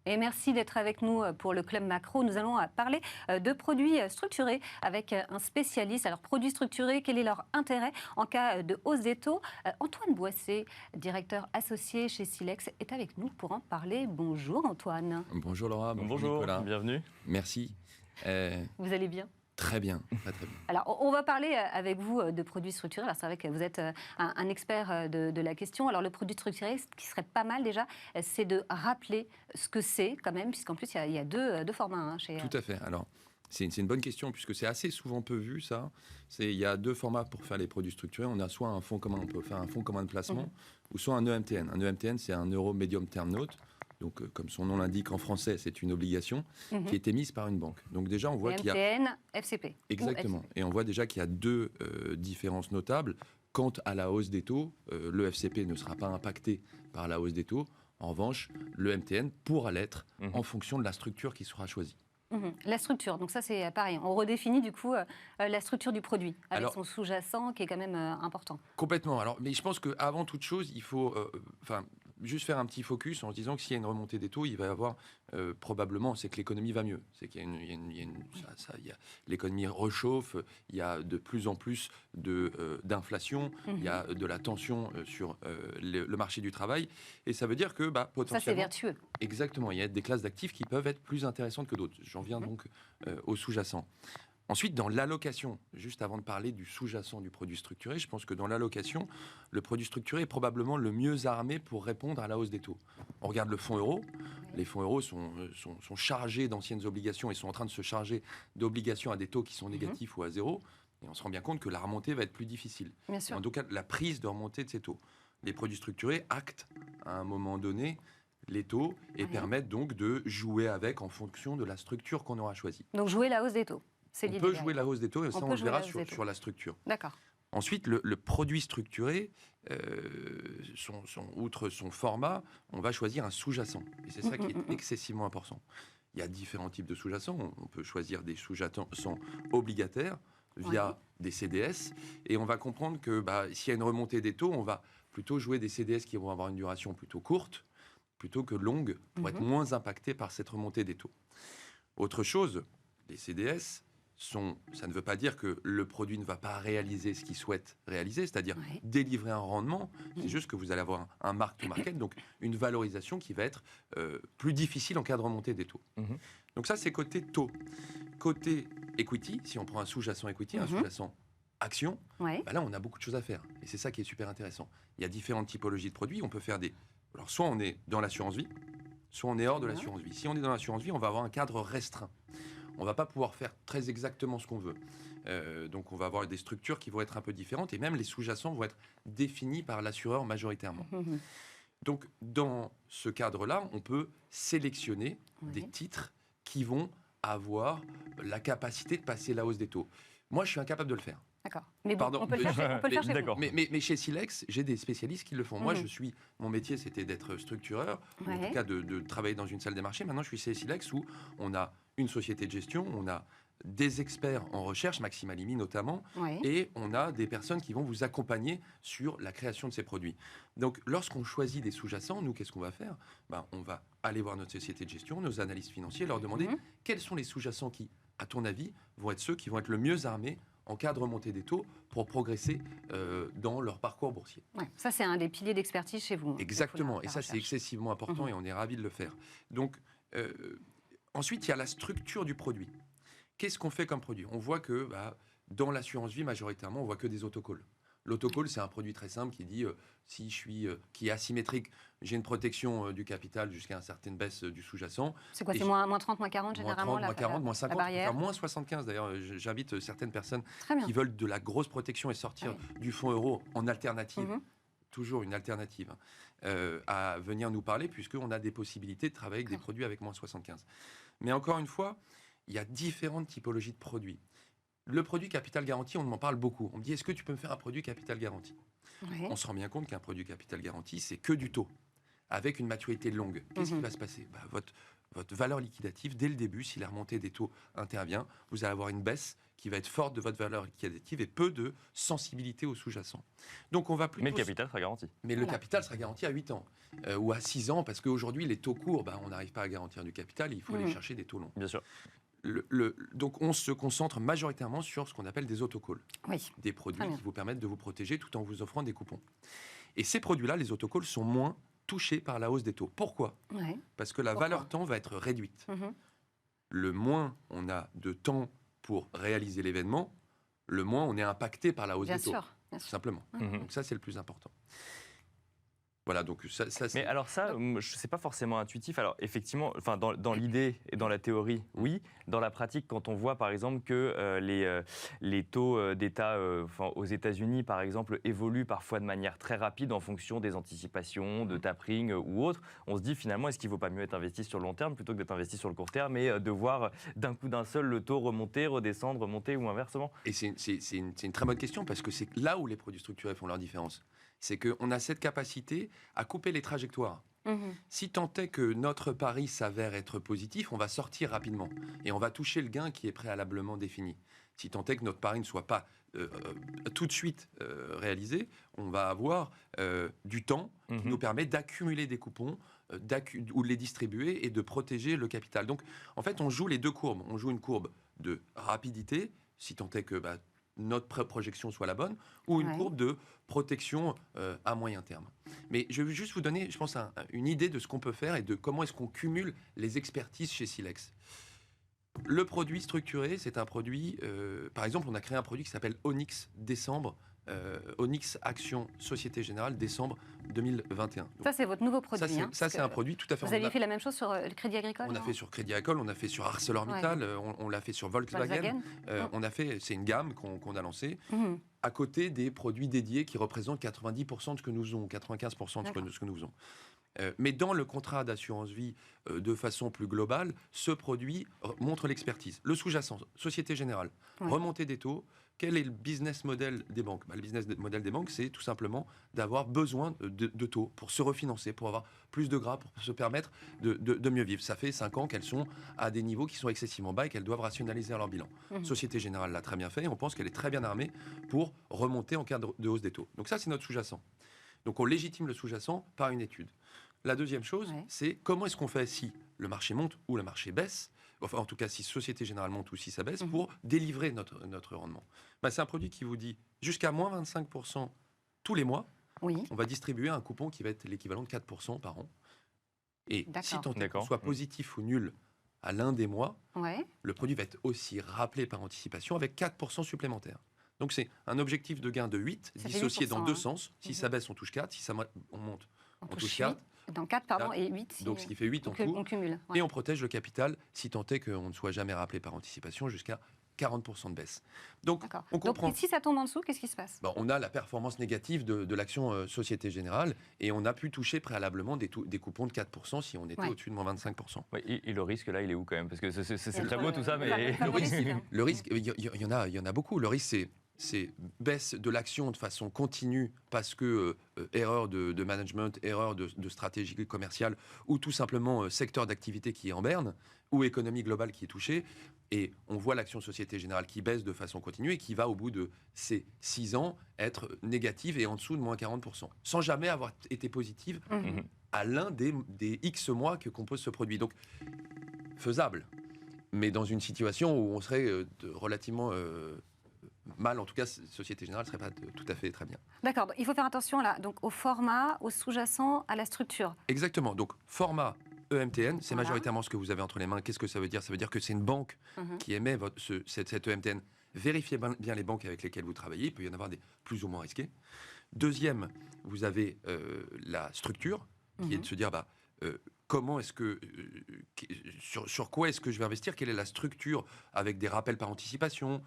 Et merci d'être avec nous pour le Club Macro. Nous allons parler de produits structurés avec un spécialiste. Alors, produits structurés, quel est leur intérêt en cas de hausse des taux? Antoine Boissé, directeur associé chez Silex, est avec nous pour en parler. Bonjour Antoine. Bonjour Laura, bonjour Nicolas. Bienvenue. Merci. Vous allez bien? Très bien, très bien. Alors, on va parler avec vous de produits structurés. Alors, c'est vrai que vous êtes un expert de la question. Alors, le produit structuré, ce qui serait pas mal déjà, c'est de rappeler ce que c'est quand même, puisqu'en plus, il y a deux formats chez... Tout à fait. Alors, c'est une bonne question, puisque c'est assez souvent peu vu, ça. Il y a deux formats pour faire les produits structurés. On a soit un fonds commun, on peut faire un fonds commun de placement, ou soit un EMTN. Un EMTN, c'est un Euro Medium Term Note. Donc, comme son nom l'indique en français, c'est une obligation qui est émise par une banque. Donc déjà, on voit qu'il y a... EMTN, FCP. Exactement. FCP. Et on voit déjà qu'il y a deux différences notables. Quant à la hausse des taux, le FCP ne sera pas impacté par la hausse des taux. En revanche, le MTN pourra l'être en fonction de la structure qui sera choisie. La structure, donc ça c'est pareil. On redéfinit du coup la structure du produit avec son sous-jacent qui est quand même important. Complètement. Alors, mais je pense qu'avant toute chose, il faut juste faire un petit focus en se disant que s'il y a une remontée des taux, il va y avoir probablement, c'est que l'économie va mieux. C'est qu'il y a l'économie rechauffe, il y a de plus en plus d'inflation, il y a de la tension sur le marché du travail, et ça veut dire que potentiellement... Ça c'est vertueux. Exactement. Il y a des classes d'actifs qui peuvent être plus intéressantes que d'autres. J'en viens donc au sous-jacent. Ensuite, dans l'allocation, juste avant de parler du sous-jacent du produit structuré, je pense que dans l'allocation, le produit structuré est probablement le mieux armé pour répondre à la hausse des taux. On regarde le fonds euro. Les fonds euros sont chargés d'anciennes obligations et sont en train de se charger d'obligations à des taux qui sont négatifs ou à zéro. Et on se rend bien compte que la remontée va être plus difficile. Bien sûr. En tout cas, la prise de remontée de ces taux. Les produits structurés actent à un moment donné les taux et permettent donc de jouer avec en fonction de la structure qu'on aura choisie. Donc jouer la hausse des taux. On peut jouer la hausse des taux et ça on le verra sur la structure. D'accord. Ensuite, le produit structuré, outre son format, on va choisir un sous-jacent. Et c'est ça qui est excessivement important. Il y a différents types de sous-jacents. On peut choisir des sous-jacents obligataires via des CDS. Et on va comprendre que s'il y a une remontée des taux, on va plutôt jouer des CDS qui vont avoir une duration plutôt courte, plutôt que longue, pour être moins impacté par cette remontée des taux. Autre chose, les CDS... ça ne veut pas dire que le produit ne va pas réaliser ce qu'il souhaite réaliser, c'est-à-dire délivrer un rendement. C'est juste que vous allez avoir un mark-to-market, donc une valorisation qui va être plus difficile en cas de remontée des taux. Donc ça, c'est côté taux. Côté equity, si on prend un sous-jacent equity, un sous-jacent action, là, on a beaucoup de choses à faire. Et c'est ça qui est super intéressant. Il y a différentes typologies de produits. On peut faire des... Alors, soit on est dans l'assurance-vie, soit on est hors de l'assurance-vie. Si on est dans l'assurance-vie, on va avoir un cadre restreint. On ne va pas pouvoir faire très exactement ce qu'on veut. Donc, on va avoir des structures qui vont être un peu différentes et même les sous-jacents vont être définis par l'assureur majoritairement. Donc, dans ce cadre-là, on peut sélectionner des titres qui vont avoir la capacité de passer la hausse des taux. Moi, je suis incapable de le faire. D'accord. Mais bon, on peut le faire chez vous. Mais chez Silex, j'ai des spécialistes qui le font. Moi, mon métier, c'était d'être structureur, en tout cas de travailler dans une salle des marchés. Maintenant, je suis chez Silex où on a une société de gestion, on a des experts en recherche, Maxime Alimi notamment, et on a des personnes qui vont vous accompagner sur la création de ces produits. Donc, lorsqu'on choisit des sous-jacents, nous, qu'est-ce qu'on va faire ? On va aller voir notre société de gestion, nos analystes financiers, leur demander quels sont les sous-jacents qui, à ton avis, vont être ceux qui vont être le mieux armés en cas de remontée des taux pour progresser dans leur parcours boursier. Ça, c'est un des piliers d'expertise chez vous. Exactement, et ça, c'est excessivement important et on est ravis de le faire. Donc, ensuite, il y a la structure du produit. Qu'est-ce qu'on fait comme produit ? On voit que dans l'assurance-vie, majoritairement, on voit que des autocalls. L'autocall, c'est un produit très simple qui dit si je suis qui est asymétrique, j'ai une protection du capital jusqu'à une certaine baisse du sous-jacent. C'est quoi ? C'est moins 30, moins 40 généralement moins 40, moins 50, barrière. moins 75 d'ailleurs. J'invite certaines personnes qui veulent de la grosse protection et sortir du fonds euro en alternative. Toujours une alternative, à venir nous parler, puisqu'on a des possibilités de travailler avec des produits avec moins 75. Mais encore une fois, il y a différentes typologies de produits. Le produit capital garanti, on m'en parle beaucoup. On me dit, est-ce que tu peux me faire un produit capital garanti ? On se rend bien compte qu'un produit capital garanti, c'est que du taux, avec une maturité longue. Qu'est-ce qui va se passer ? Votre valeur liquidative, dès le début, si la remontée des taux intervient, vous allez avoir une baisse qui va être forte de votre valeur liquidative et peu de sensibilité au sous-jacent. Donc on va plutôt... Mais le capital sera garanti. Mais le capital sera garanti à 8 ans ou à 6 ans, parce qu'aujourd'hui, les taux courts, on n'arrive pas à garantir du capital, il faut aller chercher des taux longs. Bien sûr. Donc on se concentre majoritairement sur ce qu'on appelle des autocalls, des produits qui vous permettent de vous protéger tout en vous offrant des coupons. Et ces produits-là, les autocalls, sont moins touchés par la hausse des taux. Pourquoi ? Parce que la valeur temps va être réduite. Le moins on a de temps pour réaliser l'événement, le moins on est impacté par la hausse des taux. Bien sûr. Tout simplement. Donc ça, c'est le plus important. Voilà, donc ça mais alors ça, c'est pas forcément intuitif. Alors effectivement, enfin dans l'idée et dans la théorie, oui. Dans la pratique, quand on voit par exemple que les taux d'État aux États-Unis, par exemple, évoluent parfois de manière très rapide en fonction des anticipations, de tapering ou autres, on se dit finalement, est-ce qu'il ne vaut pas mieux être investi sur le long terme plutôt que d'être investi sur le court terme et de voir d'un coup d'un seul le taux remonter, redescendre, remonter ou inversement ? Et c'est une très bonne question parce que c'est là où les produits structurés font leur différence. C'est qu'on a cette capacité à couper les trajectoires. Si tant est que notre pari s'avère être positif, on va sortir rapidement et on va toucher le gain qui est préalablement défini. Si tant est que notre pari ne soit pas tout de suite réalisé, on va avoir du temps qui nous permet d'accumuler des coupons ou de les distribuer et de protéger le capital. Donc, en fait, on joue les deux courbes. On joue une courbe de rapidité, si tant est que notre projection soit la bonne, ou une courbe de protection à moyen terme. Mais je vais juste vous donner, je pense, une idée de ce qu'on peut faire et de comment est-ce qu'on cumule les expertises chez Silex. Le produit structuré, c'est un produit, par exemple, on a créé un produit qui s'appelle Onyx Décembre, Onyx Action Société Générale décembre 2021. Donc, ça, c'est votre nouveau produit. Ça, c'est un produit tout à fait... Vous aviez fait la même chose sur le Crédit Agricole ? On a fait sur Crédit Agricole, on a fait sur ArcelorMittal, on l'a fait sur Volkswagen. On a fait, c'est une gamme qu'on a lancée, à côté des produits dédiés qui représentent 90% de ce que nous faisons, 95% de ce que nous faisons. Mais dans le contrat d'assurance vie, de façon plus globale, ce produit montre l'expertise. Le sous-jacent, Société Générale, remontée des taux. Quel est le business model des banques ? Le business model des banques, c'est tout simplement d'avoir besoin de taux pour se refinancer, pour avoir plus de gras, pour se permettre de mieux vivre. Ça fait 5 ans qu'elles sont à des niveaux qui sont excessivement bas et qu'elles doivent rationaliser leur bilan. Société Générale l'a très bien fait et on pense qu'elle est très bien armée pour remonter en cas de hausse des taux. Donc ça, c'est notre sous-jacent. Donc on légitime le sous-jacent par une étude. La deuxième chose, c'est comment est-ce qu'on fait si le marché monte ou le marché baisse, enfin en tout cas si Société Générale monte ou si ça baisse, pour délivrer notre rendement. C'est un produit qui vous dit jusqu'à moins 25% tous les mois, on va distribuer un coupon qui va être l'équivalent de 4% par an. Et si tant est qu'on soit positif ou nul à l'un des mois, le produit va être aussi rappelé par anticipation avec 4% supplémentaires. Donc c'est un objectif de gain de 8, dissocié dans deux sens. Si ça baisse, on touche 4. Si ça monte, on touche 4. Dans 4, pardon, et 8. Donc ce qui fait 8 en tout. On cumule. Et on protège le capital, si tant est qu'on ne soit jamais rappelé par anticipation, jusqu'à 40% de baisse. Donc on comprend. Donc si ça tombe en dessous, qu'est-ce qui se passe ? On a la performance négative de l'action Société Générale et on a pu toucher préalablement des coupons de 4% si on était au-dessus de moins 25%. Et le risque, là, il est où quand même ? Parce que c'est très beau tout ça, mais le risque, il y en a beaucoup. Le risque, c'est baisse de l'action de façon continue parce que erreur de management, erreur de stratégie commerciale ou tout simplement secteur d'activité qui est en berne ou économie globale qui est touchée. Et on voit l'action Société Générale qui baisse de façon continue et qui va au bout de ces 6 ans être négative et en dessous de moins 40%, sans jamais avoir été positive à l'un des X mois que compose ce produit. Donc faisable, mais dans une situation où on serait relativement... mal, en tout cas, Société Générale ne serait pas tout à fait très bien. D'accord, il faut faire attention là, donc au format, au sous-jacent, à la structure. Exactement, donc format EMTN, c'est majoritairement ce que vous avez entre les mains. Qu'est-ce que ça veut dire ? Ça veut dire que c'est une banque qui émet cette EMTN. Vérifiez bien les banques avec lesquelles vous travaillez, il peut y en avoir des plus ou moins risquées. Deuxième, vous avez la structure, qui est de se dire... comment est-ce que sur quoi est-ce que je vais investir ? Quelle est la structure avec des rappels par anticipation,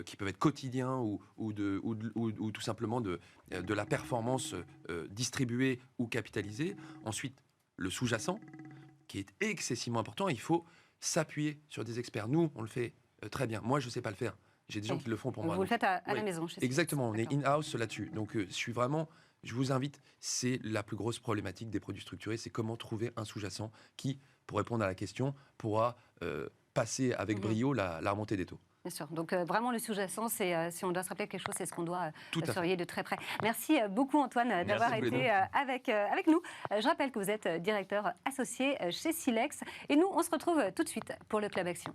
qui peuvent être quotidiens ou tout simplement de la performance distribuée ou capitalisée. Ensuite, le sous-jacent, qui est excessivement important. Il faut s'appuyer sur des experts. Nous, on le fait très bien. Moi, je ne sais pas le faire. J'ai des gens qui le font pour moi. Vous le faites à la maison, chez exactement. On est in-house là-dessus. Donc, je vous invite, c'est la plus grosse problématique des produits structurés, c'est comment trouver un sous-jacent qui, pour répondre à la question, pourra passer avec brio la remontée des taux. Bien sûr. Donc vraiment le sous-jacent, si on doit se rappeler quelque chose, c'est ce qu'on doit Tout à fait. surveiller de très près. Merci beaucoup Antoine d'avoir tous les été avec nous. Je rappelle que vous êtes directeur associé chez Silex. Et nous, on se retrouve tout de suite pour le Club Action.